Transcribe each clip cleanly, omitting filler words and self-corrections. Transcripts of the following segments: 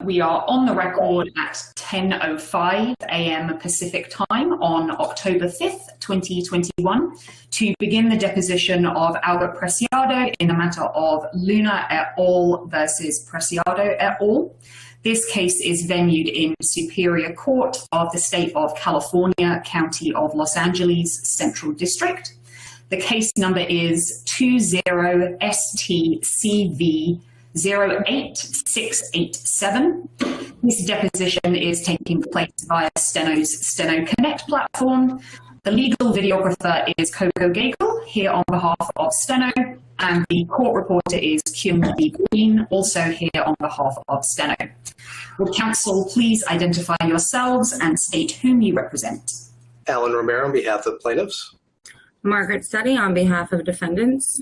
We are on the record at 10:05 a.m. Pacific time on October 5th, 2021, to begin the deposition of Albert Preciado in the matter of Luna et al. Versus Preciado et al. This case is venued in Superior Court of the State of California, County of Los Angeles, Central District. The case number is 20-STCV-08687. This deposition is taking place via Steno's Steno Connect platform. The legal videographer is Coco Gagel, here on behalf of Steno, and the court reporter is Kim B. Green, also here on behalf of Steno. Would counsel please identify yourselves and state whom you represent? Alan Romero on behalf of plaintiffs. Margaret Suddy on behalf of defendants.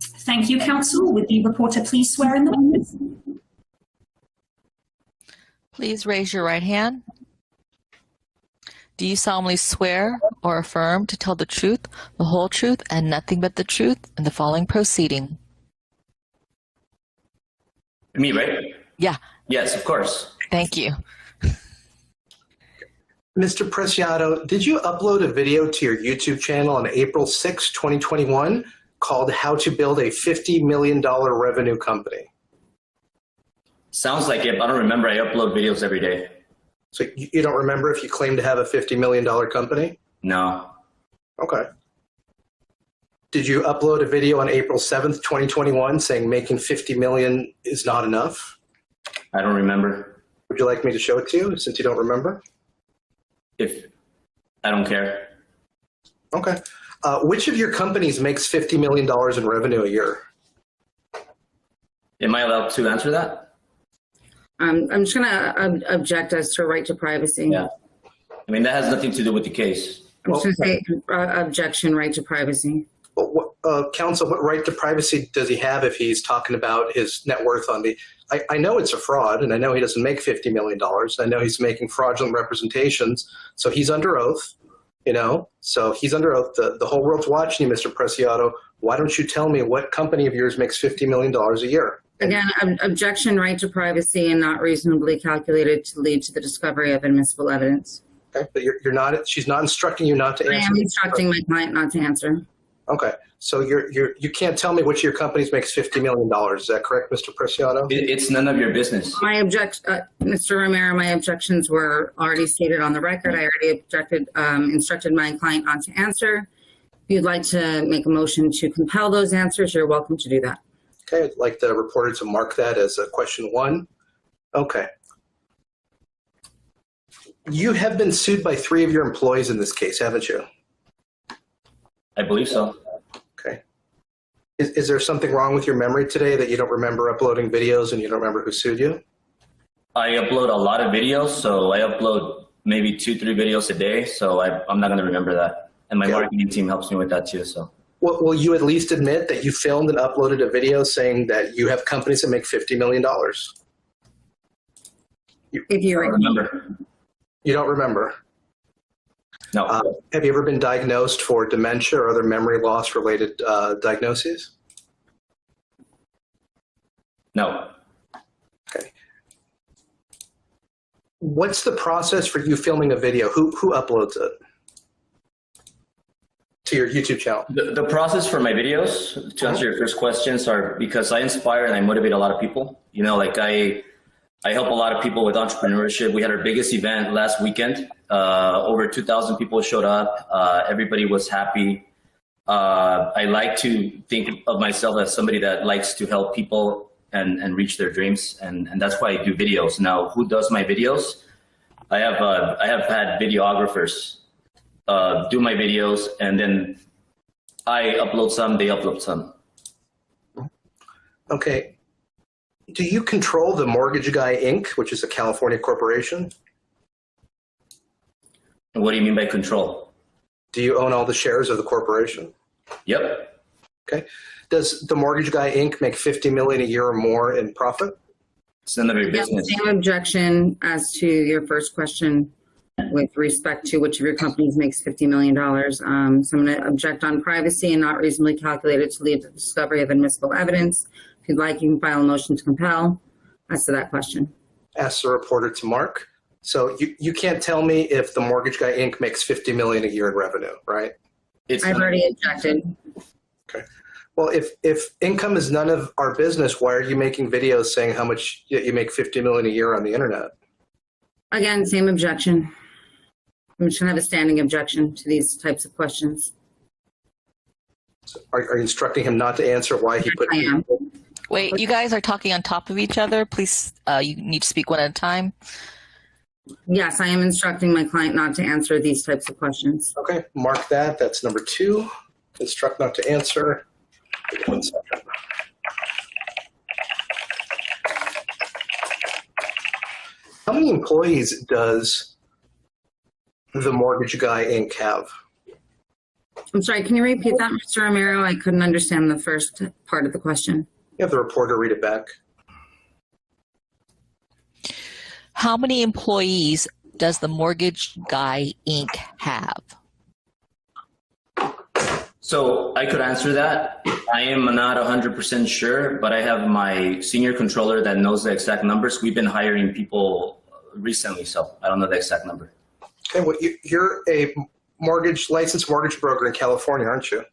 Thank you, counsel. Would the reporter please swear in the witness? Please raise your right hand. Do you solemnly swear or affirm to tell the truth, the whole truth, and nothing but the truth in the following proceeding? Me, right? Yeah. Yes, of course. Thank you. Mr. Preciado, did you upload a video to your YouTube channel on April 6, 2021 called How to Build a $50 Million Revenue Company? Sounds like it, but I don't remember. I upload videos every day. So you don't remember if you claim to have a $50 million company? No. Okay. Did you upload a video on April 7th, 2021 saying making $50 million is not enough? I don't remember. Would you like me to show it to you since you don't remember? If I don't care. Okay. Which of your companies makes $50 million in revenue a year? Am I allowed to answer that? I'm just going to object as to right to privacy. Yeah. I mean, that has nothing to do with the case. I'm just going to say objection, right to privacy. Counsel, what right to privacy does he have if he's talking about his net worth on the... I know it's a fraud, and I know he doesn't make $50 million. I know he's making fraudulent representations, so he's under oath, you know? So he's under oath. The whole world's watching you, Mr. Preciado. Why don't you tell me what company of yours makes $50 million a year? Again, objection, right to privacy and not reasonably calculated to lead to the discovery of admissible evidence. Okay, but you're not, she's not instructing you not to answer. I am instructing my client not to answer. Okay, so you can't tell me which of your companies makes $50 million. Is that correct, Mr. Preciado? It's none of your business. Mr. Romero, my objections were already stated on the record. I already instructed my client not to answer. If you'd like to make a motion to compel those answers, you're welcome to do that. Okay, I'd like the reporter to mark that as a question 1. Okay. You have been sued by 3 of your employees in this case, haven't you? I believe so. Okay. Is there something wrong with your memory today that you don't remember uploading videos and you don't remember who sued you? I upload a lot of videos, so I upload maybe 2-3 videos a day, so I'm not going to remember that. And my marketing team helps me with that too, so. Well, will you at least admit that you filmed and uploaded a video saying that you have companies that make $50 million? If you remember. You don't remember? No. Have you ever been diagnosed for dementia or other memory loss related diagnoses? No. Okay. What's the process for you filming a video? Who uploads it to your YouTube channel? The process for my videos, to answer your first questions, are because I inspire and I motivate a lot of people. You know, like I help a lot of people with entrepreneurship. We had our biggest event last weekend. Over 2,000 people showed up. Everybody was happy. I like to think of myself as somebody that likes to help people and reach their dreams, and that's why I do videos. Now, who does my videos? I have had videographers do my videos, and then I upload some, they upload some. Okay. Do you control the Mortgage Guy Inc., which is a California corporation? What do you mean by control? Do you own all the shares of the corporation? Yep. Okay. Does the Mortgage Guy Inc. make $50 million a year or more in profit? It's none of your business. Same objection as to your first question with respect to which of your companies makes $50 million. So I'm going to object on privacy and not reasonably calculated to lead to the discovery of admissible evidence. If you'd like, you can file a motion to compel as to that question. Asks the reporter to Mark. So you can't tell me if the Mortgage Guy Inc. makes $50 million a year in revenue, right? I've already objected. Okay. Well, if income is none of our business, why are you making videos saying how much you make $50 million a year on the internet? Again, same objection. I'm just going to have a standing objection to these types of questions. So are you instructing him not to answer why he put? I am. Wait, you guys are talking on top of each other. Please, you need to speak one at a time. Yes, I am instructing my client not to answer these types of questions. Okay, mark that. That's number 2. Instruct not to answer. 1 second. How many employees does the Mortgage Guy Inc. have? I'm sorry, can you repeat that, Mr. Romero? I couldn't understand the first part of the question. You have the reporter read it back. How many employees does the Mortgage Guy Inc. have? So I could answer that. I am not 100% sure, but I have my senior controller that knows the exact numbers. We've been hiring people recently, so I don't know the exact number. Okay, well, you're a licensed mortgage broker in California, aren't you?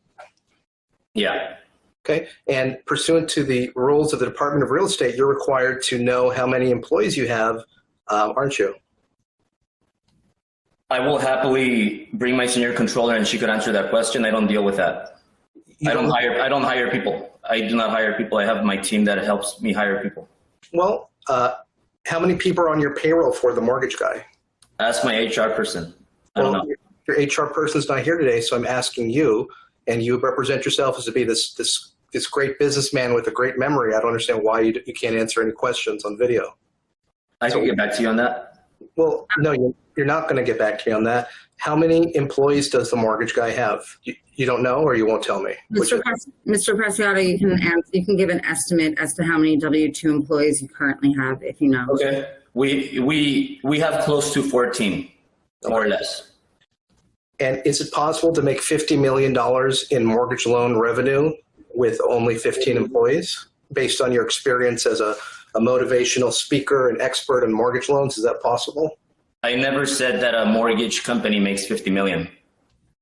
Yeah. Okay, and pursuant to the rules of the Department of Real Estate, you're required to know how many employees you have, aren't you? I will happily bring my senior controller and she could answer that question. I don't deal with that. I don't hire people. I do not hire people. I have my team that helps me hire people. Well, how many people are on your payroll for the Mortgage Guy? Ask my HR person. I don't know. Your HR person's not here today, so I'm asking you, and you represent yourself as to be this great businessman with a great memory. I don't understand why you can't answer any questions on video. I can get back to you on that. Well, no, you're not going to get back to me on that. How many employees does the Mortgage Guy have? You don't know, or you won't tell me? Mr. Preciado, you can give an estimate as to how many W-2 employees you currently have, if you know. Okay. We have close to 14, more or less. And is it possible to make $50 million in mortgage loan revenue with only 15 employees, based on your experience as a motivational speaker and expert in mortgage loans? Is that possible? I never said that a mortgage company makes 50 million.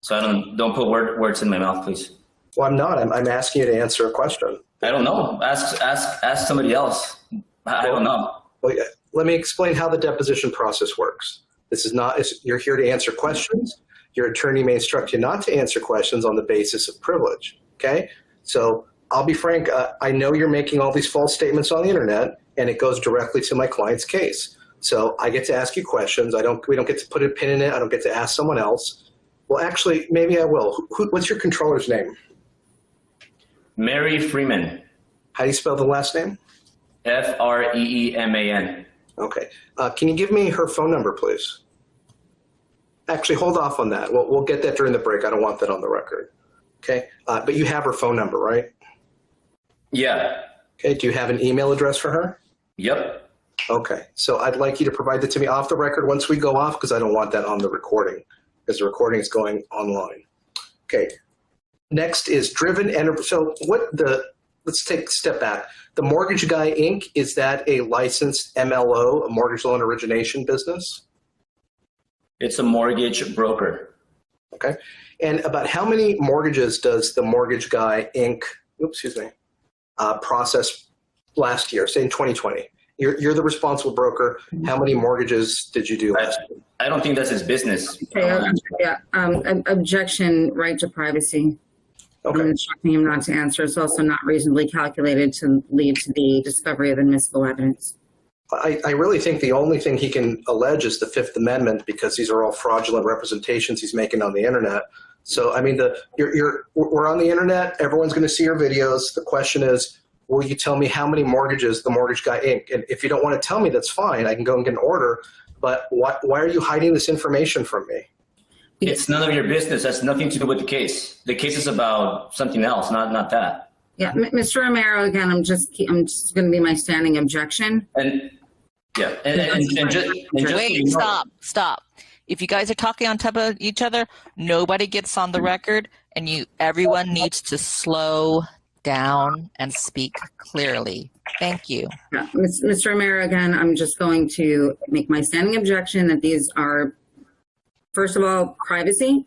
So don't put words in my mouth, please. Well, I'm not. I'm asking you to answer a question. I don't know. Ask somebody else. I don't know. Well, yeah. Let me explain how the deposition process works. You're here to answer questions. Your attorney may instruct you not to answer questions on the basis of privilege. Okay? So I'll be frank. I know you're making all these false statements on the internet, and it goes directly to my client's case. So I get to ask you questions. We don't get to put a pin in it. I don't get to ask someone else. Well, actually, maybe I will. What's your controller's name? Mary Freeman. How do you spell the last name? Freeman. Okay. Can you give me her phone number, please? Actually, hold off on that. We'll get that during the break. I don't want that on the record. Okay. But you have her phone number, right? Yeah. Okay. Do you have an email address for her? Yep. Okay. So I'd like you to provide that to me off the record once we go off, because I don't want that on the recording, because the recording is going online. Okay. Next is Driven Enterprise. So let's take a step back. The Mortgage Guy Inc., is that a licensed MLO, a mortgage loan origination business? It's a mortgage broker. Okay. And about how many mortgages does the Mortgage Guy Inc. Process last year, say in 2020? You're the responsible broker. How many mortgages did you do last year? I don't think that's his business. Okay, objection, right to privacy. Okay. I'm instructing him not to answer. It's also not reasonably calculated to lead to the discovery of admissible evidence. I really think the only thing he can allege is the Fifth Amendment, because these are all fraudulent representations he's making on the internet. So, I mean, we're on the internet. Everyone's going to see our videos. The question is, will you tell me how many mortgages the Mortgage Guy Inc.? And if you don't want to tell me, that's fine. I can go and get an order. But why are you hiding this information from me? It's none of your business. That's nothing to do with the case. The case is about something else, not that. Yeah, Mr. Romero, again, I'm just going to be my standing objection. And yeah, and just Wait, stop. If you guys are talking on top of each other, nobody gets on the record, and everyone needs to slow down and speak clearly. Thank you. Yeah. Mr. Romero, again, I'm just going to make my standing objection that these are, first of all, privacy.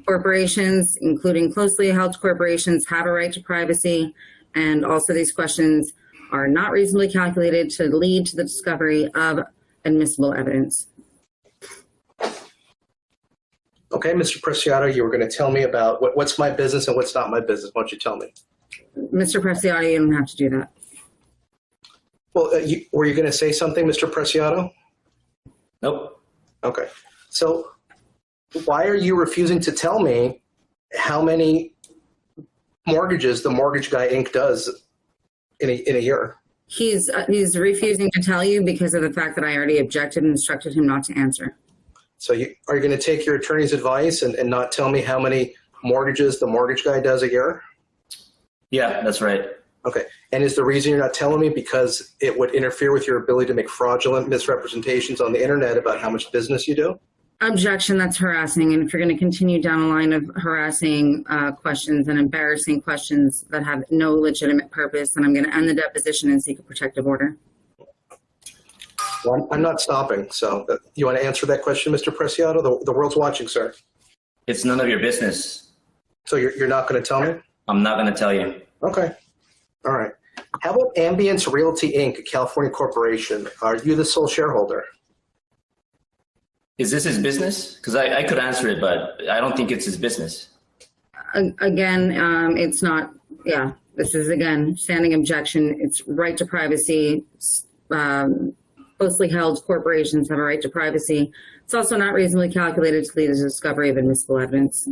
Corporations, including closely held corporations, have a right to privacy. And also these questions are not reasonably calculated to lead to the discovery of admissible evidence. Okay, Mr. Preciado, you were going to tell me about what's my business and what's not my business. Why don't you tell me? Mr. Preciado, you don't have to do that. Well, were you going to say something, Mr. Preciado? Nope. Okay. So why are you refusing to tell me how many mortgages the Mortgage Guy Inc. does in a year? He's refusing to tell you because of the fact that I already objected and instructed him not to answer. So are you going to take your attorney's advice and not tell me how many mortgages the Mortgage Guy does a year? Yeah, that's right. Okay. And is the reason you're not telling me because it would interfere with your ability to make fraudulent misrepresentations on the internet about how much business you do? Objection, that's harassing. And if you're going to continue down a line of harassing questions and embarrassing questions that have no legitimate purpose, then I'm going to end the deposition and seek a protective order. Well, I'm not stopping. So you want to answer that question, Mr. Preciado? The world's watching, sir. It's none of your business. So you're not going to tell me? I'm not going to tell you. Okay. All right. How about Ambience Realty Inc., a California corporation? Are you the sole shareholder? Is this his business? Because I could answer it, but I don't think it's his business. Again, it's not. Yeah, this is, again, standing objection. It's right to privacy. Closely held corporations have a right to privacy. It's also not reasonably calculated to lead to the discovery of admissible evidence.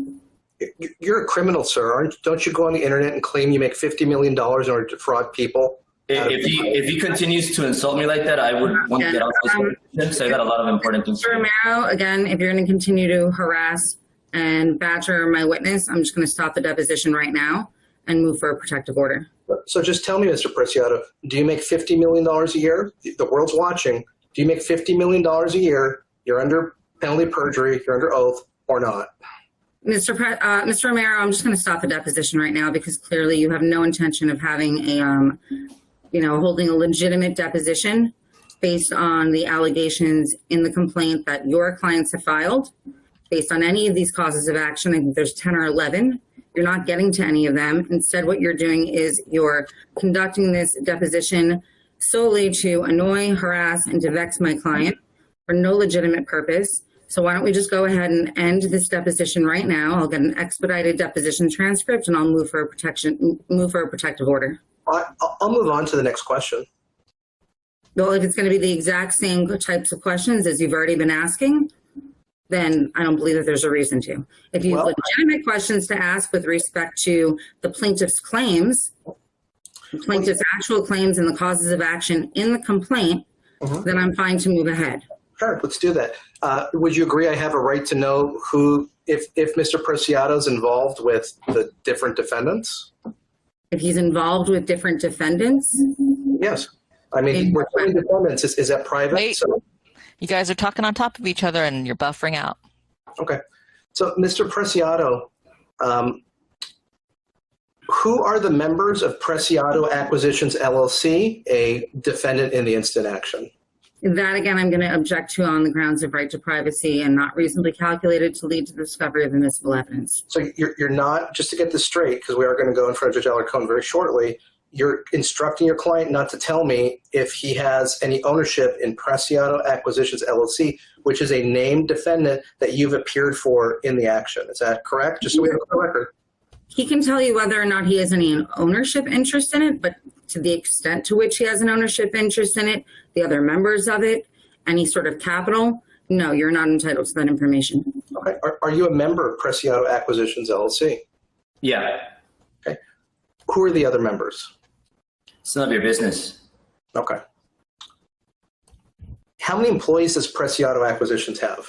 You're a criminal, sir. Don't you go on the internet and claim you make $50 million in order to defraud people? If he continues to insult me like that, I would want to get off this position. I got a lot of important things. Mr. Romero, again, if you're going to continue to harass and badger my witness, I'm just going to stop the deposition right now and move for a protective order. So just tell me, Mr. Preciado, do you make $50 million a year? The world's watching. Do you make $50 million a year? You're under penalty of perjury, you're under oath, or not? Mr. Romero, I'm just going to stop the deposition right now because clearly you have no intention of having a, holding a legitimate deposition based on the allegations in the complaint that your clients have filed. Based on any of these causes of action, I think there's 10 or 11. You're not getting to any of them. Instead, what you're doing is you're conducting this deposition solely to annoy, harass, and to vex my client for no legitimate purpose. So why don't we just go ahead and end this deposition right now? I'll get an expedited deposition transcript and I'll move for a protective order. I'll move on to the next question. Well, if it's going to be the exact same types of questions as you've already been asking, then I don't believe that there's a reason to. If you have legitimate questions to ask with respect to the plaintiff's claims, the plaintiff's actual claims and the causes of action in the complaint, then I'm fine to move ahead. Sure, let's do that. Would you agree I have a right to know if Mr. Preciado is involved with the different defendants? If he's involved with different defendants? Yes. I mean, we're 20 defendants. Is that private? Wait. You guys are talking on top of each other and you're buffering out. Okay. So, Mr. Preciado, who are the members of Preciado Acquisitions, LLC, a defendant in the instant action? That, again, I'm going to object to on the grounds of right to privacy and not reasonably calculated to lead to the discovery of admissible evidence. So you're not, just to get this straight, because we are going to go in front of Judge Alarcon very shortly, you're instructing your client not to tell me if he has any ownership in Preciado Acquisitions, LLC, which is a named defendant that you've appeared for in the action. Is that correct? Just so we have a clear record. He can tell you whether or not he has any ownership interest in it, but to the extent to which he has an ownership interest in it, the other members of it, any sort of capital, no, you're not entitled to that information. Okay. Are you a member of Preciado Acquisitions, LLC? Yeah. Okay. Who are the other members? It's none of your business. Okay. How many employees does Preciado Acquisitions have?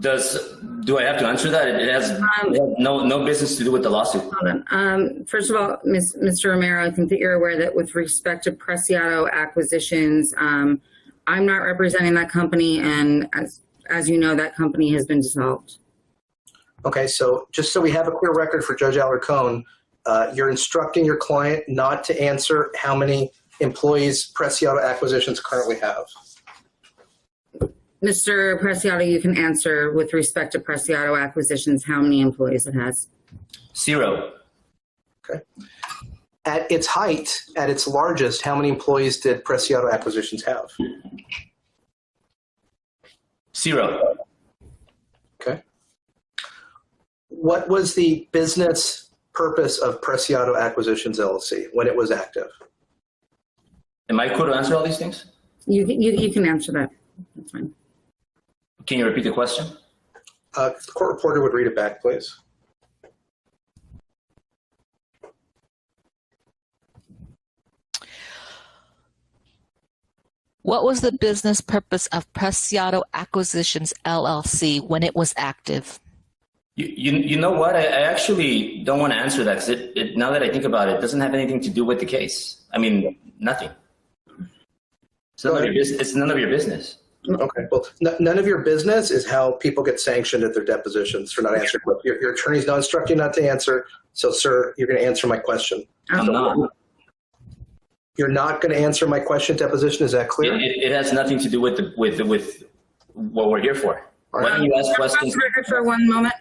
Do I have to answer that? It has no business to do with the lawsuit. Hold on. First of all, Mr. Romero, I think that you're aware that with respect to Preciado Acquisitions, I'm not representing that company, and as you know, that company has been dissolved. Okay, so just so we have a clear record for Judge Alarcon, you're instructing your client not to answer how many employees Preciado Acquisitions currently have. Mr. Preciado, you can answer with respect to Preciado Acquisitions how many employees it has. 0. Okay. At its height, at its largest, how many employees did Preciado Acquisitions have? 0. Okay. What was the business purpose of Preciado Acquisitions LLC when it was active? Am I cool to answer all these things? You can answer that. That's fine. Can you repeat the question? The court reporter would read it back, please. What was the business purpose of Preciado Acquisitions LLC when it was active? You know what? I actually don't want to answer that because now that I think about it, it doesn't have anything to do with the case. I mean, nothing. It's none of your business. Okay. Well, none of your business is how people get sanctioned at their depositions for not answering. Your attorney's not instructing you not to answer. So, sir, you're going to answer my question. I'm not. You're not going to answer my question deposition. Is that clear? It has nothing to do with what we're here for. Why don't you ask questions? For one moment.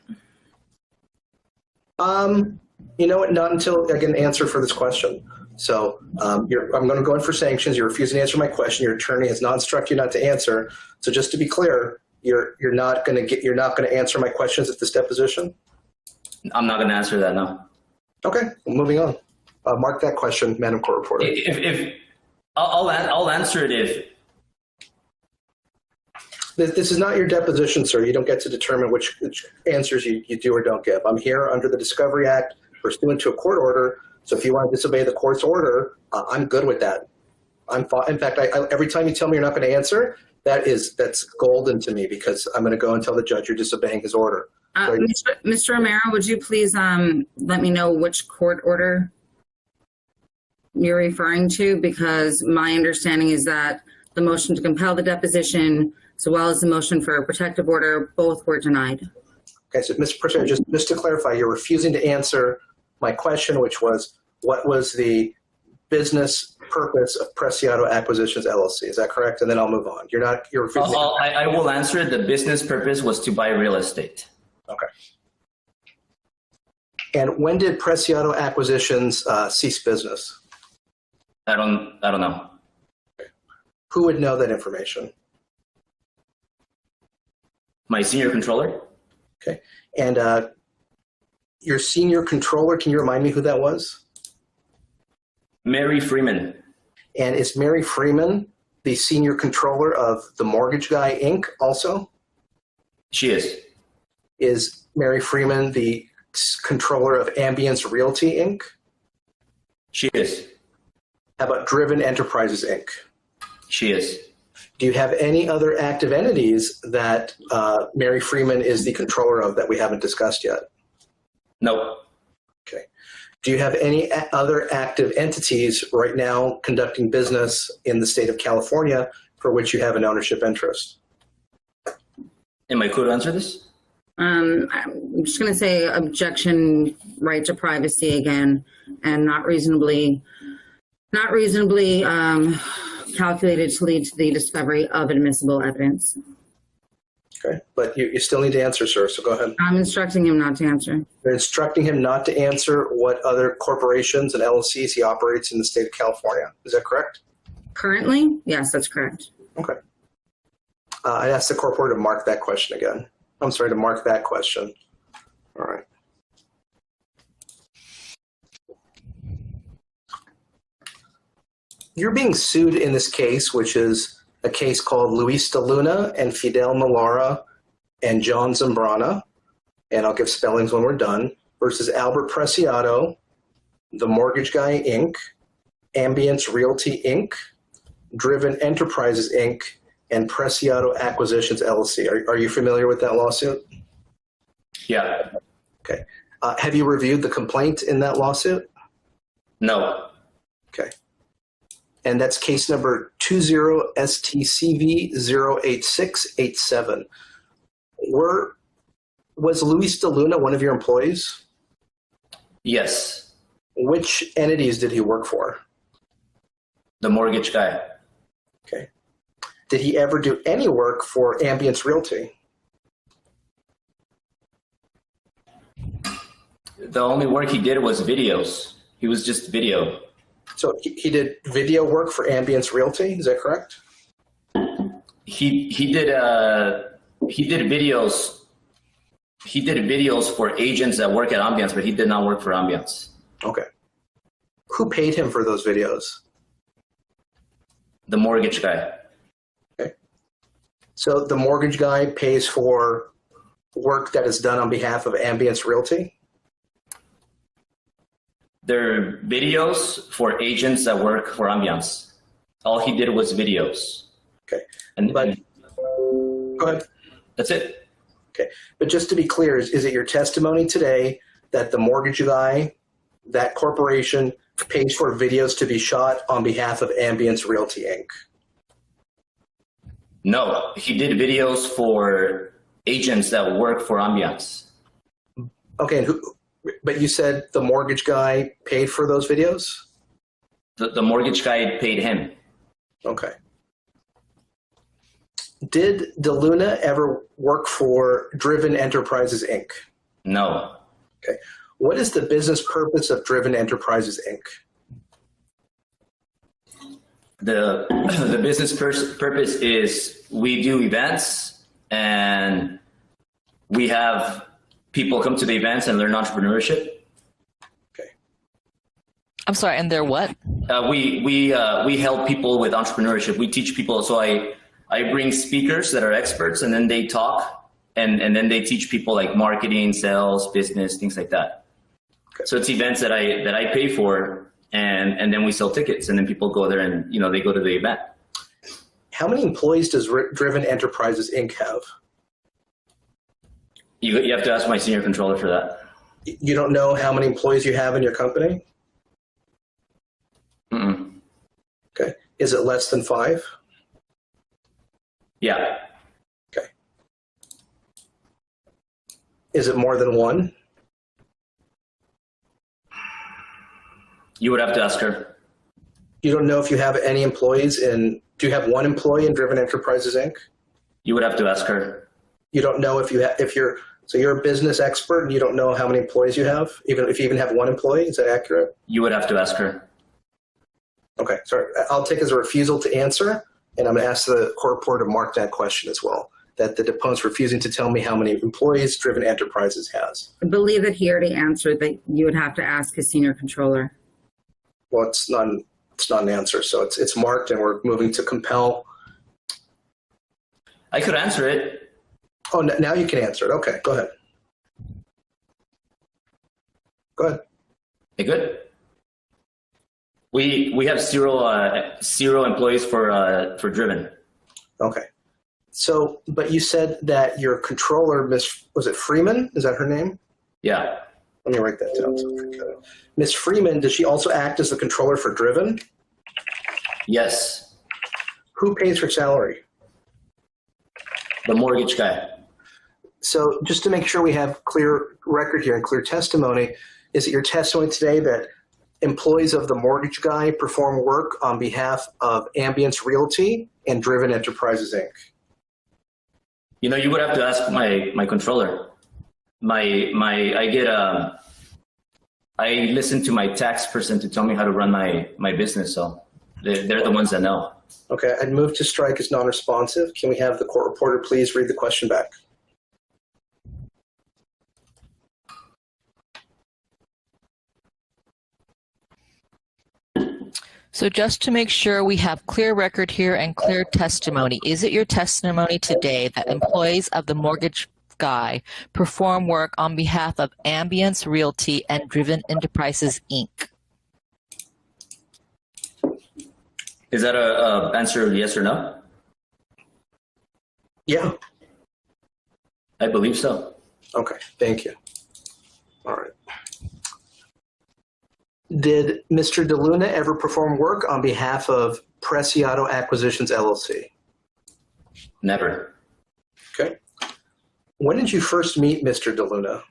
You know what? Not until I get an answer for this question. So I'm going to go in for sanctions. You're refusing to answer my question. Your attorney has not instructed you not to answer. So just to be clear, you're not going to answer my questions at this deposition. I'm not going to answer that now. Okay, well, moving on. Mark that question, Madam Court Reporter. If I'll answer it if. This is not your deposition, sir. You don't get to determine which answers you do or don't give. I'm here under the Discovery Act pursuant to a court order. So if you want to disobey the court's order, I'm good with that. In fact, every time you tell me you're not going to answer, that's golden to me because I'm going to go and tell the judge you're disobeying his order. So Mr. Romero, would you please let me know which court order you're referring to? Because my understanding is that the motion to compel the deposition, as well as the motion for a protective order, both were denied. Okay, so Mr. Preciado, just to clarify, you're refusing to answer my question, which was, what was the business purpose of Preciado Acquisitions LLC? Is that correct? And then I'll move on. You're refusing. I will answer it. The business purpose was to buy real estate. Okay. And when did Preciado Acquisitions cease business? I don't know. Okay. Who would know that information? My senior controller. Okay. And your senior controller, can you remind me who that was? Mary Freeman. And is Mary Freeman the senior controller of the Mortgage Guy, Inc. also? She is. Is Mary Freeman the controller of Ambience Realty, Inc.? She is. How about Driven Enterprises, Inc.? She is. Do you have any other active entities that Mary Freeman is the controller of that we haven't discussed yet? No. Okay. Do you have any other active entities right now conducting business in the state of California for which you have an ownership interest? Am I cool to answer this? I'm just going to say objection, right to privacy again, and not reasonably calculated to lead to the discovery of admissible evidence. Okay, but you still need to answer, sir, so go ahead. I'm instructing him not to answer. You're instructing him not to answer what other corporations and LLCs he operates in the state of California. Is that correct? Currently? Yes, that's correct. Okay. I asked the court reporter to mark that question again. I'm sorry, to mark that question. All right. You're being sued in this case, which is a case called Luis de Luna and Fidel Malara and John Zambrana, and I'll give spellings when we're done, versus Albert Preciado, The Mortgage Guy, Inc., Ambience Realty, Inc., Driven Enterprises, Inc., and Preciado Acquisitions, LLC. Are you familiar with that lawsuit? Yeah. Okay. Have you reviewed the complaint in that lawsuit? No. Okay. And that's case number 20-STCV-08687. Were Was Luis De Luna one of your employees? Yes. Which entities did he work for? The mortgage guy. Okay. Did he ever do any work for Ambience Realty? The only work he did was videos. He was just video. So he did video work for Ambience Realty, is that correct? He did videos. He did videos for agents that work at Ambience, but he did not work for Ambience. Okay. Who paid him for those videos? The mortgage guy. Okay. So the mortgage guy pays for work that is done on behalf of Ambience Realty? They're videos for agents that work for Ambience. All he did was videos. Okay. But go ahead. That's it. Okay. But just to be clear, is it your testimony today that the mortgage guy, that corporation, pays for videos to be shot on behalf of Ambience Realty, Inc.? No, he did videos for agents that work for Ambience. Okay. But you said the mortgage guy paid for those videos? The mortgage guy paid him. Okay. Did De Luna ever work for Driven Enterprises, Inc.? No. Okay. What is the business purpose of Driven Enterprises, Inc.? The business purpose is we do events and we have people come to the events and learn entrepreneurship. Okay. I'm sorry, and they're what? We help people with entrepreneurship. We teach people. So I bring speakers that are experts, and then they talk, and then they teach people like marketing, sales, business, things like that. Okay. So it's events that I pay for, and then we sell tickets, and then people go there and they go to the event. How many employees does Driven Enterprises, Inc. have? You have to ask my senior controller for that. You don't know how many employees you have in your company? Mm-mm. Okay. Is it less than 5? Yeah. Okay. Is it more than 1? You would have to ask her. You don't know if you have any employees do you have 1 employee in Driven Enterprises, Inc.? You would have to ask her. You don't know so you're a business expert and you don't know how many employees you have, even if you even have 1 employee, is that accurate? You would have to ask her. Okay, sorry. I'll take as a refusal to answer, and I'm going to ask the court reporter to mark that question as well, that the deponent's refusing to tell me how many employees Driven Enterprises has. I believe that he already answered that you would have to ask his senior controller. Well, it's not an answer, so it's marked, and we're moving to compel. I could answer it. Oh, now you can answer it. Okay, go ahead. Go ahead. Hey, good. We have zero employees for Driven. Okay. So, but you said that your controller, was it Freeman? Is that her name? Yeah. Let me write that down. So Ms. Freeman, does she also act as the controller for Driven? Yes. Who pays her salary? The mortgage guy. So just to make sure we have clear record here and clear testimony, is it your testimony today that employees of the mortgage guy perform work on behalf of Ambience Realty and Driven Enterprises, Inc.? You would have to ask my controller. I listen to my tax person to tell me how to run my business, so they're the ones that know. Okay, I'd move to strike as non-responsive. Can we have the court reporter please read the question back? So just to make sure we have clear record here and clear testimony, is it your testimony today that employees of the mortgage guy perform work on behalf of Ambience Realty and Driven Enterprises, Inc.? Is that a answer yes or no? Yeah. I believe so. Okay, thank you. All right. Did Mr. De Luna ever perform work on behalf of Preciado Acquisitions, LLC? Never. Okay. When did you first meet Mr. DeLuna?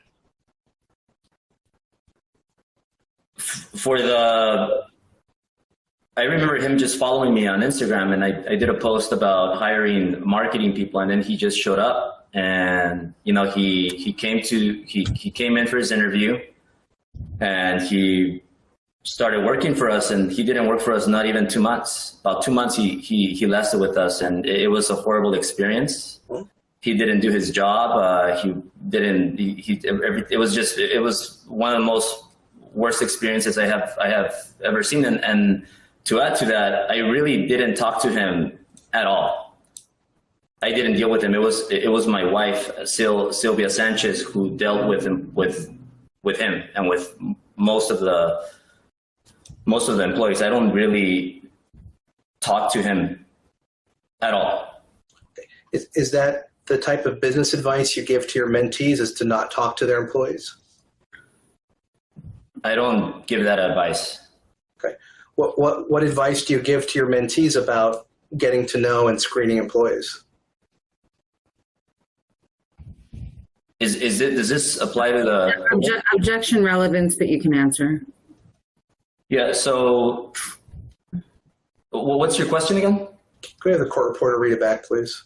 I remember him just following me on Instagram, and I did a post about hiring marketing people, and then he just showed up, and he came in for his interview, and he started working for us, and he didn't work for us not even 2 months. About 2 months he lasted with us, and it was a horrible experience. He didn't do his job. It was one of the most worst experiences I have ever seen, and to add to that, I really didn't talk to him at all. I didn't deal with him. It was my wife, Sylvia Sanchez, who dealt with him and with most of the employees. I don't really talk to him at all. Is that the type of business advice you give to your mentees, is to not talk to their employees? I don't give that advice. Okay. What advice do you give to your mentees about getting to know and screening employees? Does this apply to the objection relevance that you can answer? Yeah. So, what's your question again? Could we have the court reporter read it back, please?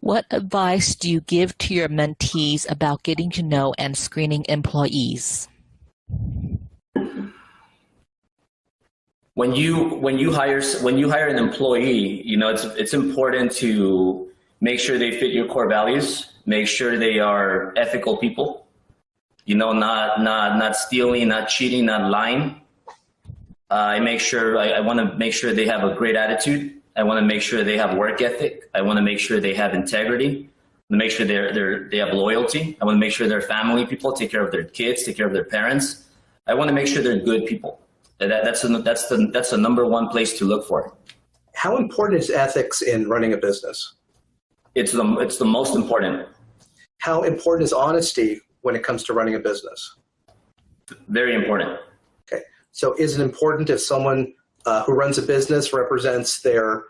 What advice do you give to your mentees about getting to know and screening employees? When you hire an employee, it's important to make sure they fit your core values. Make sure they are ethical people. Not stealing, not cheating, not lying. I want to make sure they have a great attitude. I want to make sure they have work ethic. I want to make sure they have integrity. I want to make sure they have loyalty. I want to make sure they're family people, take care of their kids, take care of their parents. I want to make sure they're good people. That's the number one place to look for. How important is ethics in running a business? It's the most important. How important is honesty when it comes to running a business? Very important. Okay. So is it important if someone who runs a business represents their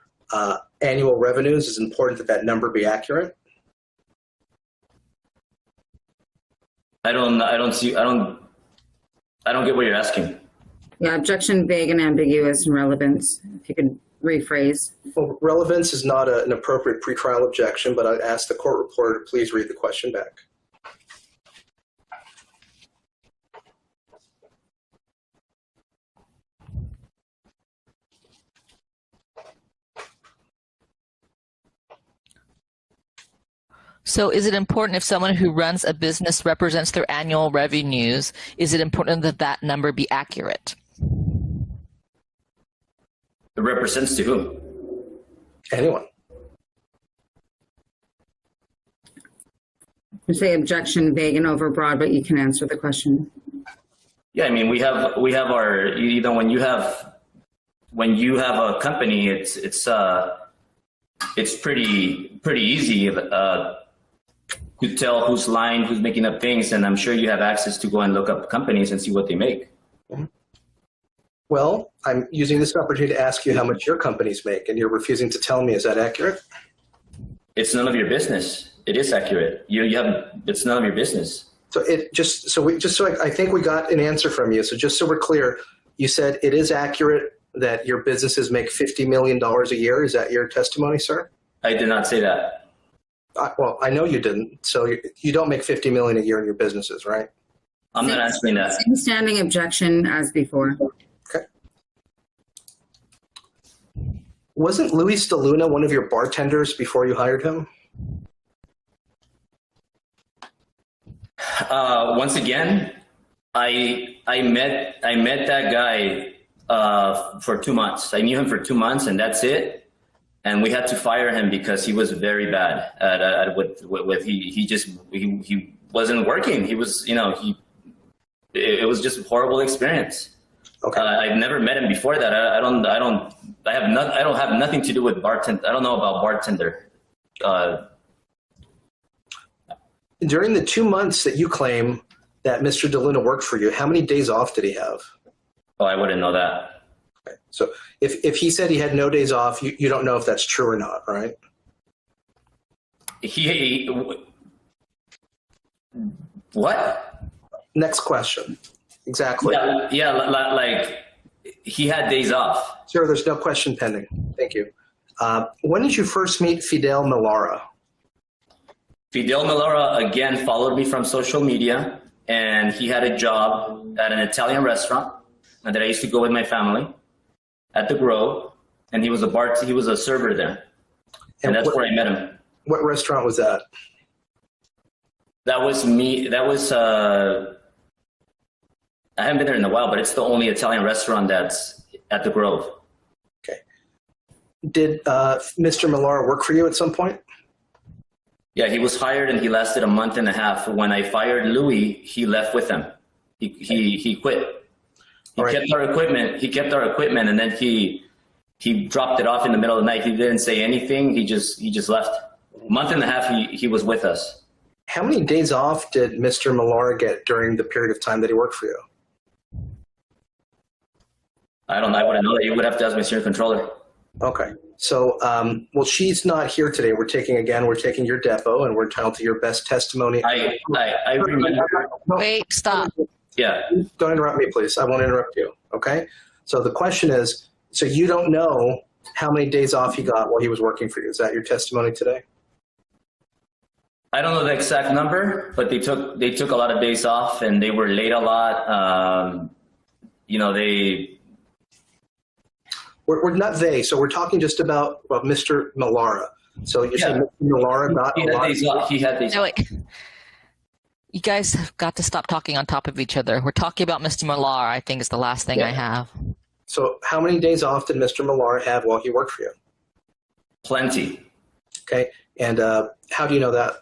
annual revenues, is it important that number be accurate? I don't get what you're asking. Yeah, objection vague and ambiguous and relevance. If you could rephrase. Well, relevance is not an appropriate pretrial objection, but I'd ask the court reporter to please read the question back. So is it important if someone who runs a business represents their annual revenues, is it important that that number be accurate? It represents to who? Anyone. You say objection vague and overbroad, but you can answer the question. Yeah, I mean, we have our, when you have a company, it's pretty easy to tell who's lying, who's making up things, and I'm sure you have access to go and look up companies and see what they make. Well, I'm using this opportunity to ask you how much your companies make, and you're refusing to tell me. Is that accurate? It's none of your business. It is accurate. It's none of your business. So I think we got an answer from you. So just so we're clear, you said it is accurate that your businesses make $50 million a year. Is that your testimony, sir? I did not say that. Well, I know you didn't. So you don't make $50 million a year in your businesses, right? I'm not answering that. Same standing objection as before. Okay. Wasn't Luis DeLuna one of your bartenders before you hired him? Once again, I met that guy for 2 months. I knew him for 2 months, and that's it. And we had to fire him because he was very bad at what he wasn't working. He was, it was just a horrible experience. Okay. I've never met him before that. I don't have nothing to do with bartender. I don't know about bartender. During the 2 months that you claim that Mr. DeLuna worked for you, how many days off did he have? Oh, I wouldn't know that. Okay. So if he said he had no days off, you don't know if that's true or not, right? What? Next question. Exactly. Yeah, like he had days off. Sir, there's no question pending. Thank you. When did you first meet Fidel Melara? Fidel Melara, again, followed me from social media, and he had a job at an Italian restaurant that I used to go with my family at the Grove, and he was a server there. And that's where I met him. What restaurant was that? That was me. That was, I haven't been there in a while, but it's the only Italian restaurant that's at the Grove. Okay. Did Mr. Melara work for you at some point? Yeah, he was hired and he lasted a month and a half. When I fired Louis, he left with him. He quit. He kept our equipment. He kept our equipment, and then he dropped it off in the middle of the night. He didn't say anything. He just left. A month and a half he was with us. How many days off did Mr. Melara get during the period of time that he worked for you? I don't know. I wouldn't know that. You would have to ask my senior controller. Okay. So, well, she's not here today. We're taking your depo, and we're entitled to your best testimony. I remember. Wait, stop. Yeah. Don't interrupt me, please. I won't interrupt you. Okay. So the question is, so you don't know how many days off he got while he was working for you. Is that your testimony today? I don't know the exact number, but they took a lot of days off, and they were late a lot. We're not they. So we're talking just about Mr. Melara. So you said Mr. Melara got a lot of days off. He had days off. No, wait. You guys have got to stop talking on top of each other. We're talking about Mr. Melara, I think is the last thing I have. So how many days off did Mr. Melara have while he worked for you? Plenty. Okay. And how do you know that?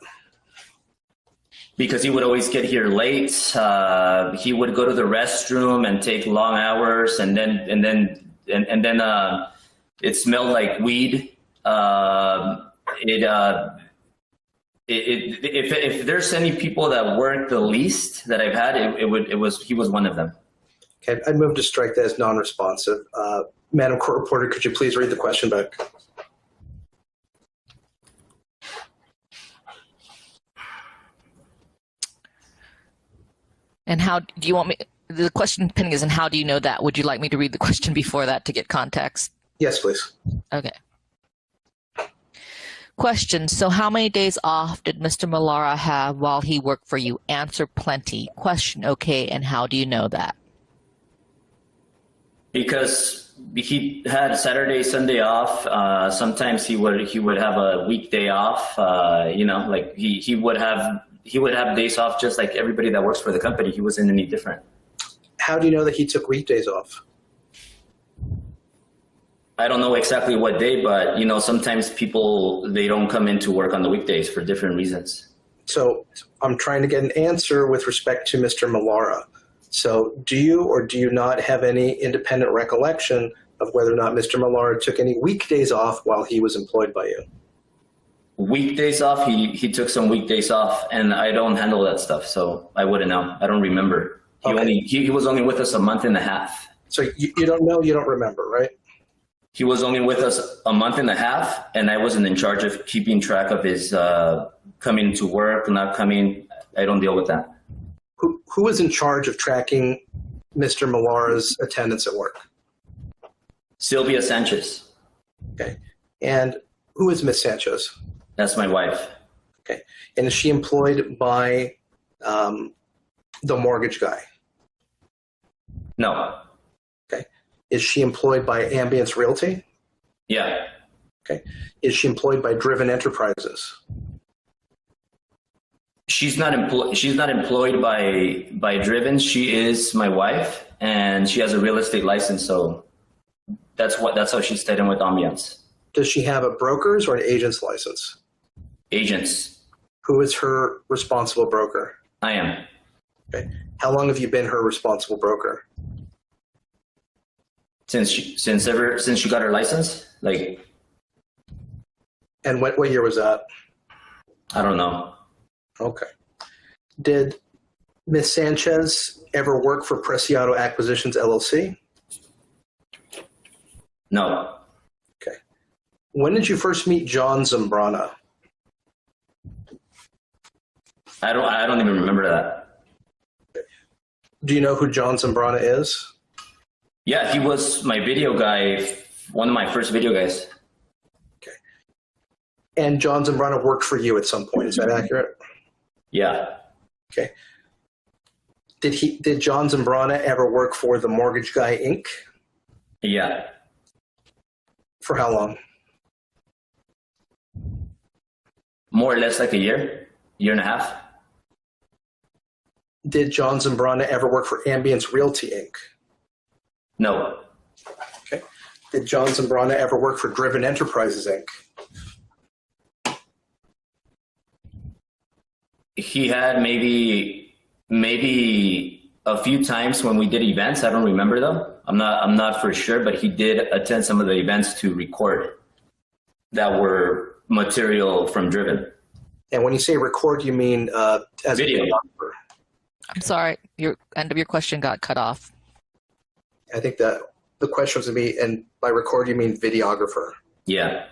Because he would always get here late. He would go to the restroom and take long hours, and then it smelled like weed. If there's any people that work the least that I've had, he was one of them. Okay, I'd move to strike that as non-responsive. Madam Court Reporter, could you please read the question back? And how do you want me? The question pending is, and how do you know that? Would you like me to read the question before that to get context? Yes, please. Okay. Question. So how many days off did Mr. Melara have while he worked for you? Answer: plenty. Question. Okay. And how do you know that? Because he had Saturday, Sunday off. Sometimes he would have a weekday off. Like he would have days off just like everybody that works for the company. He wasn't any different. How do you know that he took weekdays off? I don't know exactly what day, but sometimes people, they don't come into work on the weekdays for different reasons. So I'm trying to get an answer with respect to Mr. Melara. So do you or do you not have any independent recollection of whether or not Mr. Melara took any weekdays off while he was employed by you? Weekdays off, he took some weekdays off, and I don't handle that stuff, so I wouldn't know. I don't remember. He was only with us a month and a half. So you don't know, you don't remember, right? He was only with us a month and a half, and I wasn't in charge of keeping track of his coming to work, not coming. I don't deal with that. Who was in charge of tracking Mr. Melara's attendance at work? Sylvia Sanchez. Okay. And who is Miss Sanchez? That's my wife. Okay. And is she employed by the mortgage guy? No. Okay. Is she employed by Ambience Realty? Yeah. Okay. Is she employed by Driven Enterprises? She's not employed by Driven. She is my wife, and she has a real estate license. So that's how she stayed in with Ambience. Does she have a broker's or an agent's license? Agents. Who is her responsible broker? I am. Okay. How long have you been her responsible broker? Since she got her license, like. And what year was that? I don't know. Okay. Did Ms. Sanchez ever work for Preciado Acquisitions, LLC? No. Okay. When did you first meet John Zambrana? I don't even remember that. Do you know who John Zambrana is? Yeah, he was my video guy, one of my first video guys. Okay. And John Zambrana worked for you at some point, is that accurate? Yeah. Okay. Did John Zambrana ever work for the Mortgage Guy Inc.? Yeah. For how long? More or less like a year and a half. Did John Zambrana ever work for Ambience Realty Inc.? No. Okay. Did John Zambrana ever work for Driven Enterprises Inc.? He had maybe a few times when we did events. I don't remember though. I'm not for sure, but he did attend some of the events to record that were material from Driven. And when you say record, you mean as Video. a videographer? I'm sorry, your end of your question got cut off. I think that the question was to me, and by record you mean videographer. Yeah.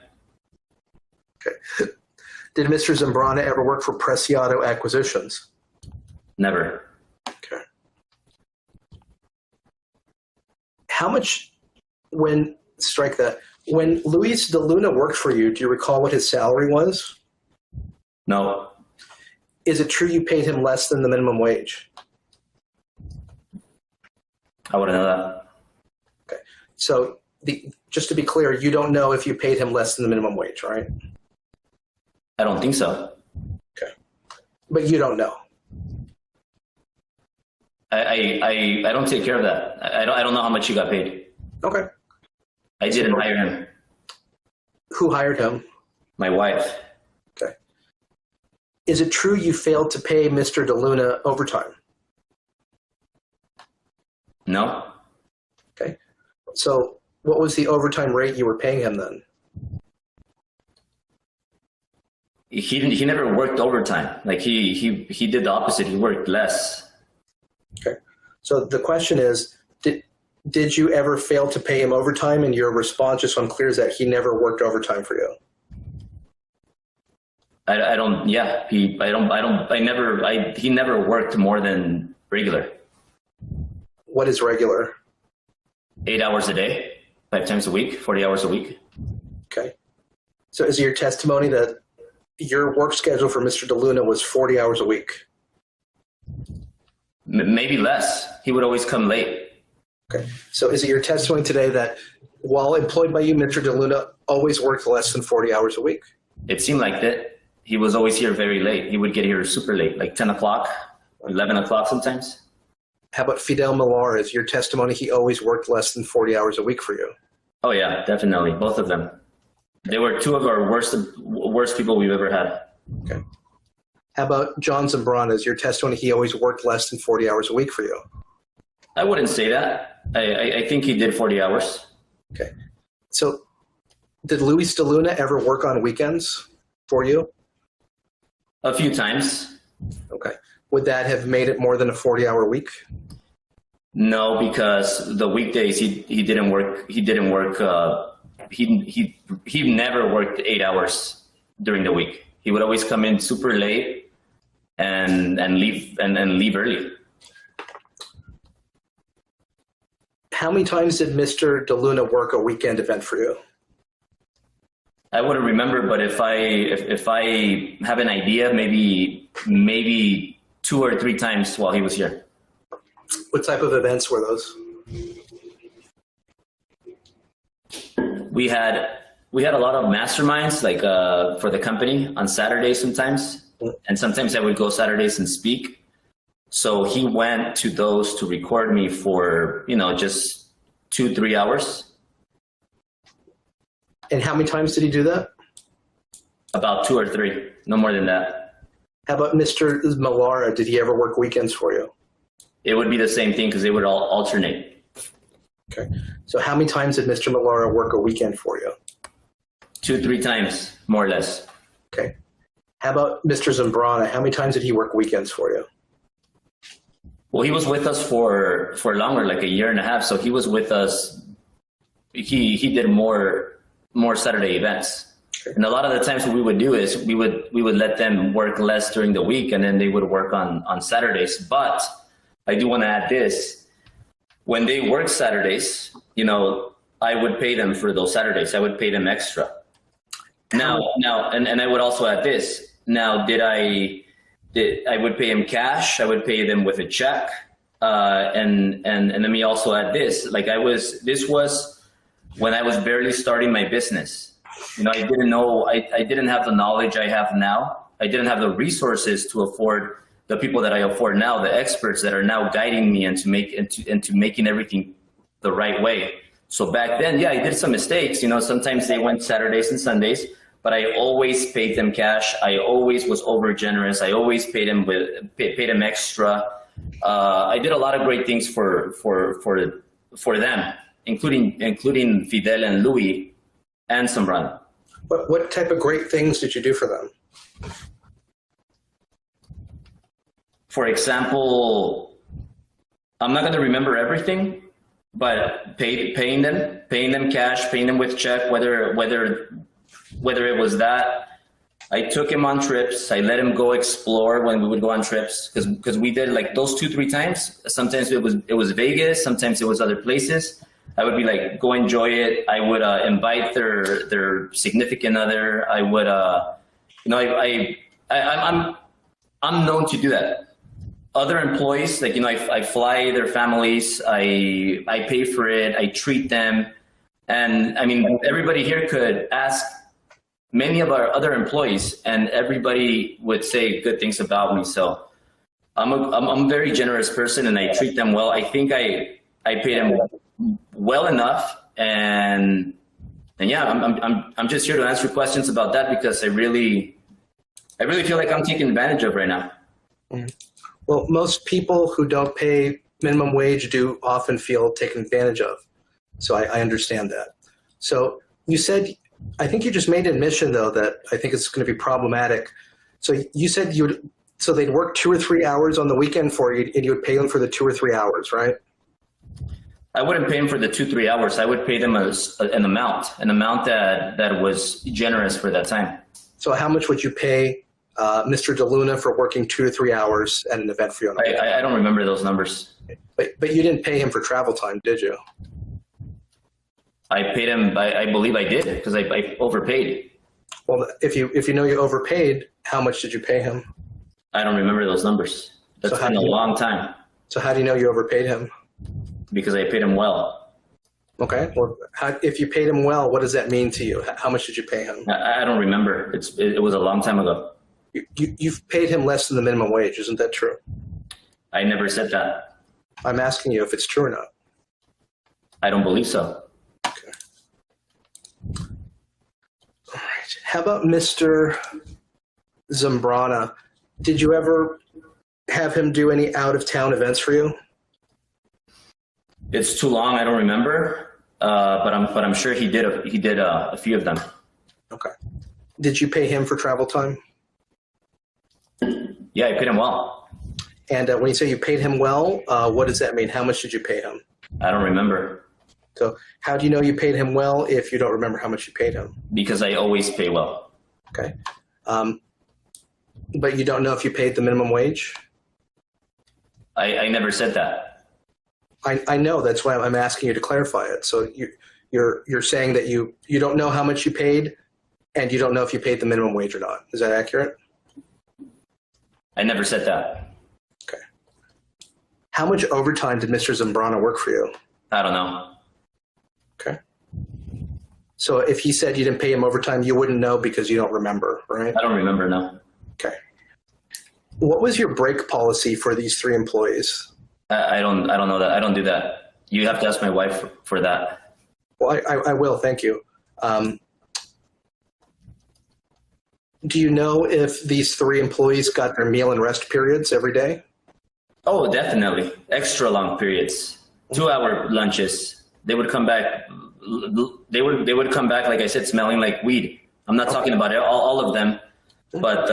Okay. Did Mr. Zambrana ever work for Preciado Acquisitions? Never. Okay. How much, when Luis De Luna worked for you, do you recall what his salary was? No. Is it true you paid him less than the minimum wage? I wouldn't know that. Okay. So just to be clear, you don't know if you paid him less than the minimum wage, right? I don't think so. Okay. But you don't know. I don't take care of that. I don't know how much he got paid. Okay. I didn't hire him. Who hired him? My wife. Okay. Is it true you failed to pay Mr. De Luna overtime? No. Okay. So what was the overtime rate you were paying him then? He never worked overtime. Like he did the opposite. He worked less. Okay. So the question is, did you ever fail to pay him overtime? And your response, just so I'm clear, is that he never worked overtime for you. I don't. Yeah. He never worked more than regular. What is regular? 8 hours a day, 5 times a week, 40 hours a week. Okay. So is your testimony that your work schedule for Mr. De Luna was 40 hours a week? Maybe less. He would always come late. Okay. So is it your testimony today that while employed by you, Mr. De Luna always worked less than 40 hours a week? It seemed like that. He was always here very late. He would get here super late, like 10 o'clock, 11 o'clock sometimes. How about Fidel Millar? Is your testimony he always worked less than 40 hours a week for you? Oh yeah, definitely. Both of them. They were two of our worst people we've ever had. Okay. How about John Zambrana? Is your testimony he always worked less than 40 hours a week for you? I wouldn't say that. I think he did 40 hours. Okay. So did Luis De Luna ever work on weekends for you? A few times. Okay. Would that have made it more than a 40-hour week? No, because the weekdays he didn't work. He never worked 8 hours during the week. He would always come in super late and leave early. How many times did Mr. De Luna work a weekend event for you? I wouldn't remember, but if I have an idea, maybe 2 or 3 times while he was here. What type of events were those? We had a lot of masterminds, like for the company on Saturdays sometimes, and sometimes I would go Saturdays and speak. So he went to those to record me for just 2-3 hours. And how many times did he do that? About 2 or 3, no more than that. How about Mr. Millara? Did he ever work weekends for you? It would be the same thing because they would all alternate. Okay. So how many times did Mr. Millara work a weekend for you? 2-3 times, more or less. Okay. How about Mr. Zambrana? How many times did he work weekends for you? Well, he was with us for longer, like a year and a half. So he was with us he did more Saturday events. And a lot of the times what we would do is we would let them work less during the week, and then they would work on Saturdays. But I do want to add this: when they work Saturdays, you know, I would pay them for those Saturdays. I would pay them extra. Now, and I would also add this. Now, I would pay them cash. I would pay them with a check. And let me also add this. Like this was when I was barely starting my business. You know, I didn't know, I didn't have the knowledge I have now. I didn't have the resources to afford the people that I afford now, the experts that are now guiding me into making everything the right way. So back then, yeah, I did some mistakes. You know, sometimes they went Saturdays and Sundays, but I always paid them cash. I always was over generous. I always paid them extra. I did a lot of great things for them, including Fidel and Louis and Zambrano. What type of great things did you do for them? For example, I'm not going to remember everything, but paying them cash, paying them with check, whether it was that. I took him on trips. I let him go explore when we would go on trips, because we did like those 2-3 times. Sometimes it was Vegas. Sometimes it was other places. I would be like, go enjoy it. I would invite their significant other. I would, I'm known to do that. Other employees, like, you know, I fly their families. I pay for it. I treat them. And I mean, everybody here could ask many of our other employees, and everybody would say good things about me. So I'm a very generous person, and I treat them well. I think I pay them well enough, and yeah, I'm just here to answer questions about that, because I really feel like I'm taken advantage of right now. Well, most people who don't pay minimum wage do often feel taken advantage of. So I understand that. So you said, I think you just made an admission though that I think it's going to be problematic. So you said so they'd work 2 or 3 hours on the weekend for you, and you would pay them for the 2 or 3 hours, right? I wouldn't pay them for the 2-3 hours. I would pay them an amount that was generous for that time. So how much would you pay Mr. DeLuna for working 2 to 3 hours at an event for you? I don't remember those numbers. But you didn't pay him for travel time, did you? I paid him. I believe I did, because I overpaid. Well, if you know you overpaid, how much did you pay him? I don't remember those numbers. That's been a long time. So how do you know you overpaid him? Because I paid him well. Okay. Well, if you paid him well, what does that mean to you? How much did you pay him? I don't remember. It was a long time ago. You've paid him less than the minimum wage, isn't that true? I never said that. I'm asking you if it's true or not. I don't believe so. Okay. All right. How about Mr. Zambrana? Did you ever have him do any out-of-town events for you? It's too long. I don't remember, but I'm sure he did a few of them. Okay. Did you pay him for travel time? Yeah, I paid him well. And when you say you paid him well, what does that mean? How much did you pay him? I don't remember. So how do you know you paid him well if you don't remember how much you paid him? Because I always pay well. Okay. But you don't know if you paid the minimum wage? I never said that. I know, that's why I'm asking you to clarify it. So you're saying that you don't know how much you paid, and you don't know if you paid the minimum wage or not. Is that accurate? I never said that. Okay. How much overtime did Mr. Zambrana work for you? I don't know. Okay. So if he said you didn't pay him overtime, you wouldn't know because you don't remember, right? I don't remember, no. Okay. What was your break policy for these 3 employees? I don't know that. I don't do that. You have to ask my wife for that. Well, I will. Thank you. Do you know if these 3 employees got their meal and rest periods every day? Oh, definitely. Extra long periods. 2-hour lunches. They would come back. They would come back, like I said, smelling like weed. I'm not talking about all of them, but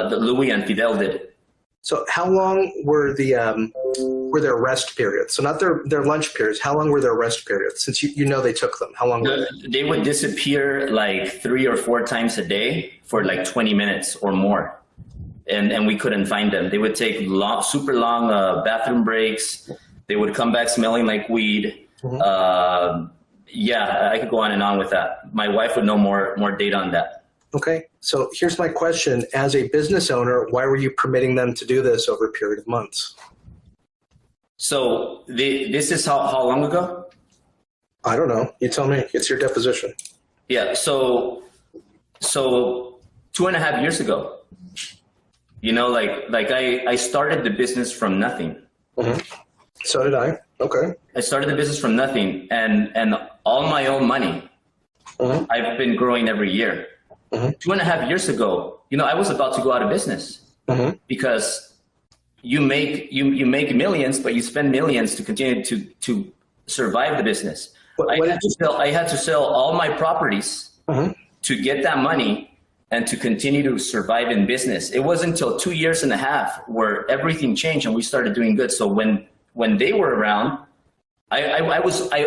the Louis and Fidel did. So how long were the were their rest periods? So not their lunch periods. How long were their rest periods? Since you know they took them, how long? They would disappear like 3 or 4 times a day for like 20 minutes or more. And we couldn't find them. They would take super long bathroom breaks. They would come back smelling like weed. Yeah, I could go on and on with that. My wife would know more data on that. Okay, so here's my question. As a business owner, why were you permitting them to do this over a period of months? So this is how long ago? I don't know. You tell me. It's your deposition. Yeah, so 2.5 years ago. You know, like I started the business from nothing. So did I. Okay. I started the business from nothing, and all my own money. I've been growing every year. 2.5 years ago, you know, I was about to go out of business because you make millions, but you spend millions to continue to survive the business. I had to sell all my properties to get that money and to continue to survive in business. It wasn't until 2.5 years where everything changed and we started doing good. So when they were around, I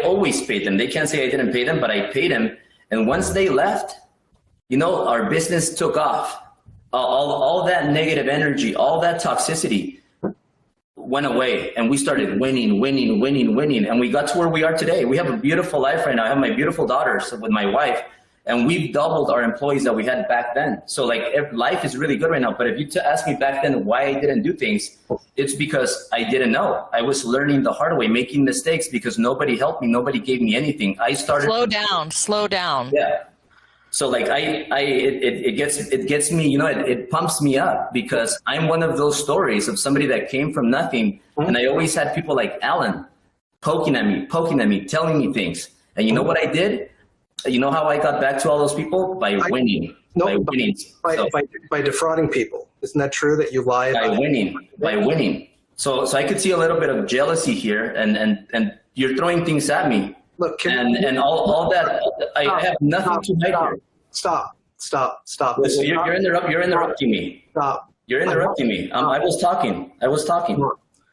always paid them. They can't say I didn't pay them, but I paid them. And once they left, you know, our business took off. All that negative energy, all that toxicity went away, and we started winning. And we got to where we are today. We have a beautiful life right now. I have my beautiful daughters with my wife, and we've doubled our employees that we had back then. So like life is really good right now. But if you ask me back then why I didn't do things, it's because I didn't know. I was learning the hard way, making mistakes because nobody helped me. Nobody gave me anything. I started. Slow down. Yeah. So like it gets me, you know, it pumps me up because I'm one of those stories of somebody that came from nothing. And I always had people like Alan poking at me, telling me things. And you know what I did? You know how I got back to all those people? By winning. By defrauding people. Isn't that true that you lie about by winning. So I could see a little bit of jealousy here, and you're throwing things at me. Look, and all that. I have nothing to hide here. Stop. Listen, you're interrupting me. Stop. You're interrupting me. I was talking.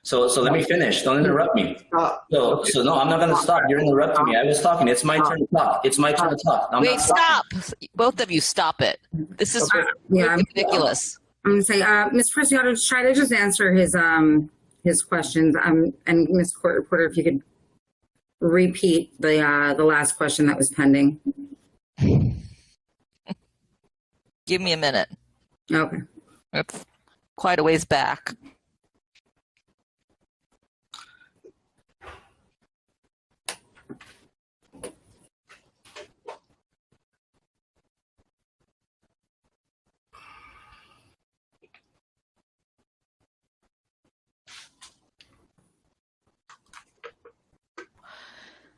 So let me finish. Don't interrupt me. So no, I'm not going to stop. You're interrupting me. I was talking. It's my turn to talk. Wait, stop. Both of you, stop it. This is ridiculous. I'm going to say, Ms. Preciado, try to just answer his questions. And Ms. Court Reporter, if you could repeat the last question that was pending. Give me a minute. Okay. It's quite a ways back.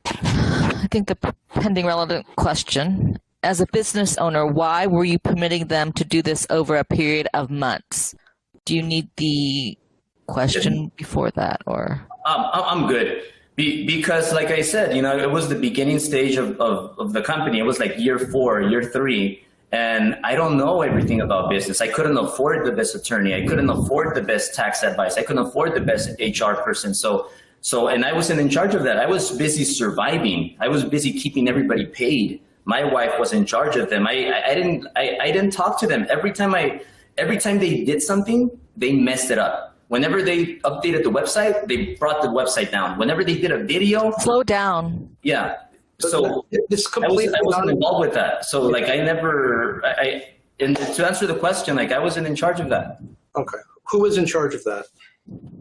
I think the pending relevant question, as a business owner, why were you permitting them to do this over a period of months? Do you need the question before that, or? I'm good. Because like I said, you know, it was the beginning stage of the company. It was like year 4, year 3. And I don't know everything about business. I couldn't afford the best attorney. I couldn't afford the best tax advice. I couldn't afford the best HR person. So, and I wasn't in charge of that. I was busy surviving. I was busy keeping everybody paid. My wife was in charge of them. I didn't talk to them. Every time they did something, they messed it up. Whenever they updated the website, they brought the website down. Whenever they did a video, slow down. Yeah. So I wasn't involved with that. So like and to answer the question, like I wasn't in charge of that. Okay. Who was in charge of that?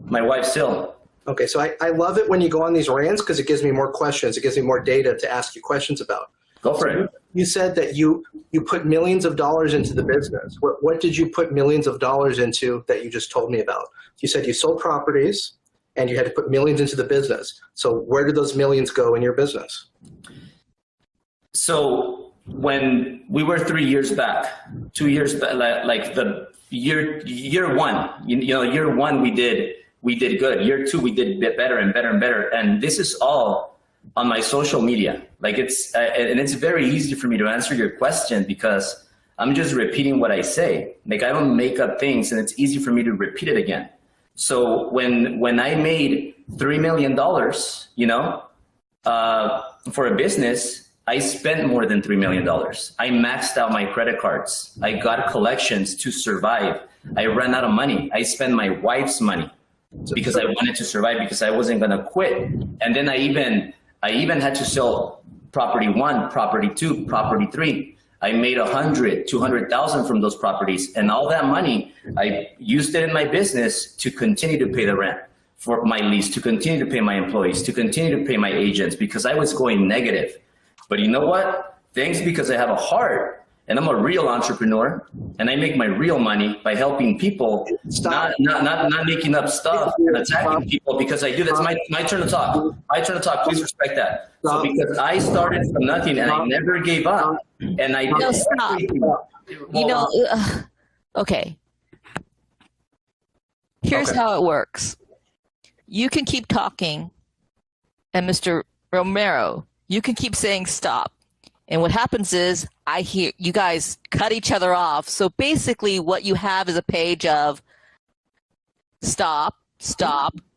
My wife still. Okay, so I love it when you go on these rants because it gives me more questions. It gives me more data to ask you questions about. Go for it. You said that you put millions of dollars into the business. What did you put millions of dollars into that you just told me about? You said you sold properties and you had to put millions into the business. So where did those millions go in your business? So when we were 3 years back, 2 years back, like the year one, you know, year one we did good. Year 2 we did better and better and better. And this is all on my social media. Like it's very easy for me to answer your question because I'm just repeating what I say. Like I don't make up things, and it's easy for me to repeat it again. So when I made $3 million, for a business, I spent more than $3 million. I maxed out my credit cards. I got collections to survive. I ran out of money. I spent my wife's money because I wanted to survive, because I wasn't going to quit. And then I even had to sell property 1, property 2, property 3. I made 100, 200,000 from those properties, and all that money, I used it in my business to continue to pay the rent for my lease, to continue to pay my employees, to continue to pay my agents, because I was going negative. But you know what? Thanks, because I have a heart and I'm a real entrepreneur, and I make my real money by helping people, not making up stuff and attacking people, because I do. That's my turn to talk. My turn to talk. Please respect that. So because I started from nothing and I never gave up, and I did. Stop. Okay. Here's how it works. You can keep talking, and Mr. Romero, you can keep saying stop. And what happens is I hear you guys cut each other off. So basically what you have is a page of stop,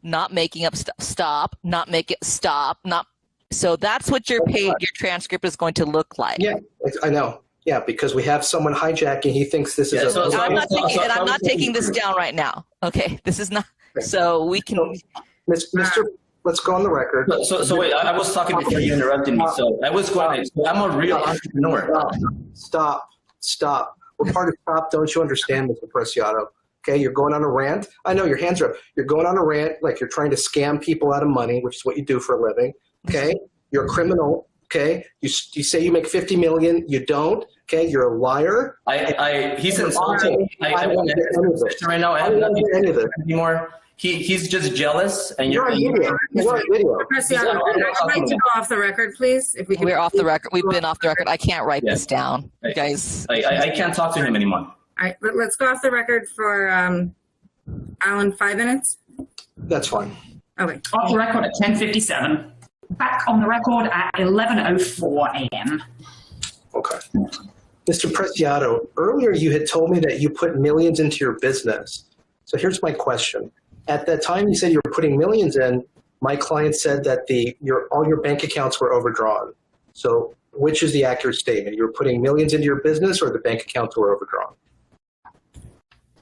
not making up stuff, stop, not make it, stop, not. So that's what your page, your transcript is going to look like. Yeah, I know. Yeah, because we have someone hijacking. He thinks this is I'm not taking this down right now. Okay, this is not. So we can. Mr. Let's go on the record. So wait, I was talking before you interrupted me. So I was going. I'm a real entrepreneur. Stop. We're part of Stop. Don't you understand, Mr. Preciado? Okay, you're going on a rant. I know your hands are up. You're going on a rant like you're trying to scam people out of money, which is what you do for a living. Okay, you're a criminal. Okay, you say you make 50 million. You don't. Okay, you're a liar. He's insulting me. I don't right now. I have nothing to do anymore. He's just jealous, and you're an idiot. Preciado, I'd like to go off the record, please. If we can. We're off the record. We've been off the record. I can't write this down, you guys. I can't talk to him anymore. All right, let's go off the record for Alan. 5 minutes. That's fine. Okay. Off the record at 10:57. Back on the record at 11:04 a.m. Okay. Mr. Preciado, earlier you had told me that you put millions into your business. So here's my question. At that time you said you were putting millions in, my client said that all your bank accounts were overdrawn. So which is the accurate statement? You were putting millions into your business, or the bank accounts were overdrawn?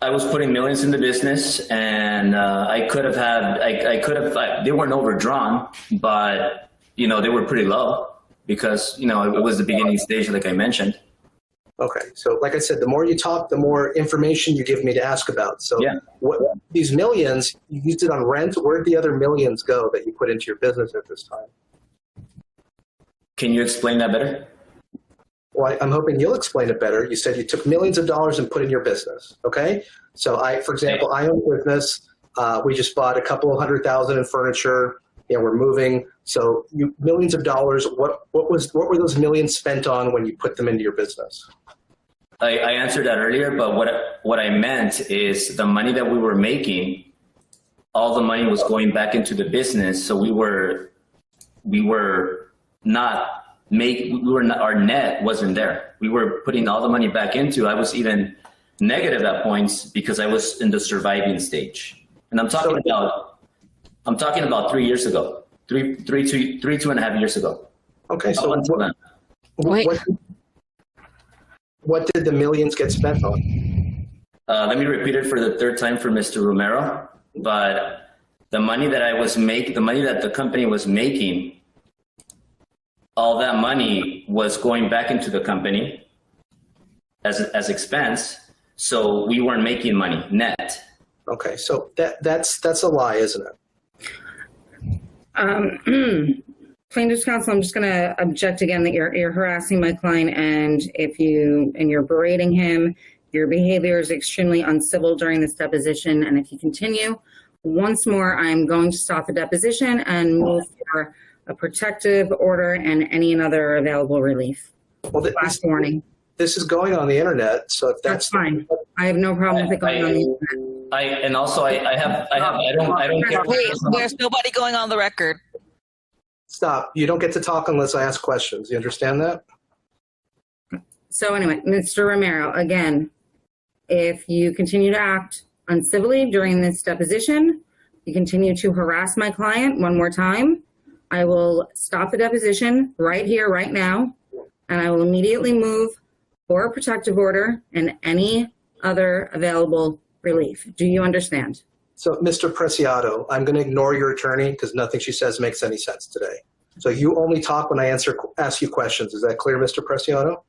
I was putting millions in the business, and I could have, they weren't overdrawn, but they were pretty low because, it was the beginning stage, like I mentioned. Okay, so like I said, the more you talk, the more information you give me to ask about. So what these millions, you used it on rent. Where'd the other millions go that you put into your business at this time? Can you explain that better? Well, I'm hoping you'll explain it better. You said you took millions of dollars and put in your business, okay? So for example, I own a business. We just bought a couple of $100,000 in furniture. We're moving. So millions of dollars, what were those millions spent on when you put them into your business? I answered that earlier, but what I meant is the money that we were making, all the money was going back into the business. So our net wasn't there. We were putting all the money back into. I was even negative at points because I was in the surviving stage. And I'm talking about 3 years ago, two and a half years ago. Okay, so what did the millions get spent on? Let me repeat it for the third time for Mr. Romero. But the money that the money that the company was making, all that money was going back into the company as expense. So we weren't making money net. Okay, so that's a lie, isn't it? Plaintiff's counsel, I'm just going to object again that you're harassing my client, and you're berating him. Your behavior is extremely uncivil during this deposition, and if you continue, once more, I'm going to stop the deposition and move for a protective order and any other available relief. Well, last warning. This is going on the internet, so if that's fine. I have no problem with it going on the internet. I don't care. Wait, there's nobody going on the record. Stop. You don't get to talk unless I ask questions. You understand that? So anyway, Mr. Romero, again, if you continue to act uncivilly during this deposition, you continue to harass my client one more time, I will stop the deposition right here, right now, and I will immediately move for a protective order and any other available relief. Do you understand? So, Mr. Preciado, I'm going to ignore your attorney because nothing she says makes any sense today. So you only talk when I ask you questions. Is that clear, Mr. Preciado?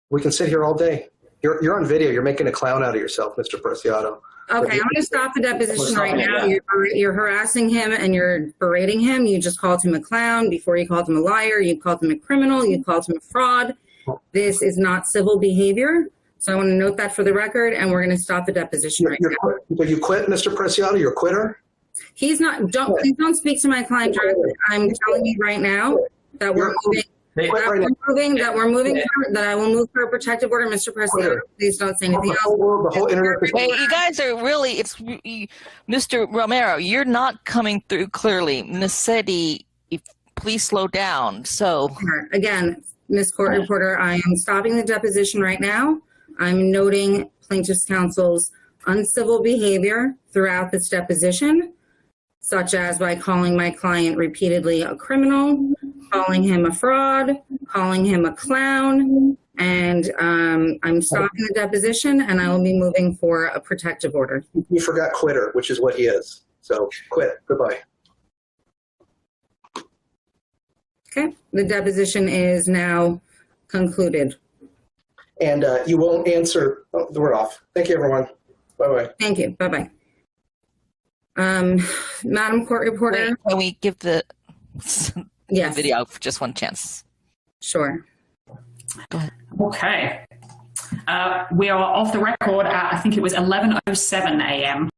We can sit here all day. You're on video. You're making a clown out of yourself, Mr. Preciado. Okay, I'm going to stop the deposition right now. You're harassing him and you're berating him. You just called him a clown. Before you called him a liar. You called him a criminal. You called him a fraud. This is not civil behavior. So I want to note that for the record, and we're going to stop the deposition right now. So you quit, Mr. Preciado? You're a quitter? He's not. Please don't speak to my client directly. I'm telling you right now that we're moving. That I will move for a protective order, Mr. Preciado. Please don't say anything else. Hey, you guys are really, Mr. Romero, you're not coming through clearly. Nassetti, please slow down. So again, Ms. Court Reporter, I am stopping the deposition right now. I'm noting plaintiff's counsel's uncivil behavior throughout this deposition, such as by calling my client repeatedly a criminal, calling him a fraud, calling him a clown, and I'm stopping the deposition and I will be moving for a protective order. You forgot quitter, which is what he is. So quit. Goodbye. Okay, the deposition is now concluded. And you won't answer. Oh, we're off. Thank you, everyone. Bye-bye. Thank you. Bye-bye. Madam Court Reporter. Wait, can we give the yes. video for just one chance? Sure. Go ahead. Okay. We are off the record at, I think it was 11:07 a.m.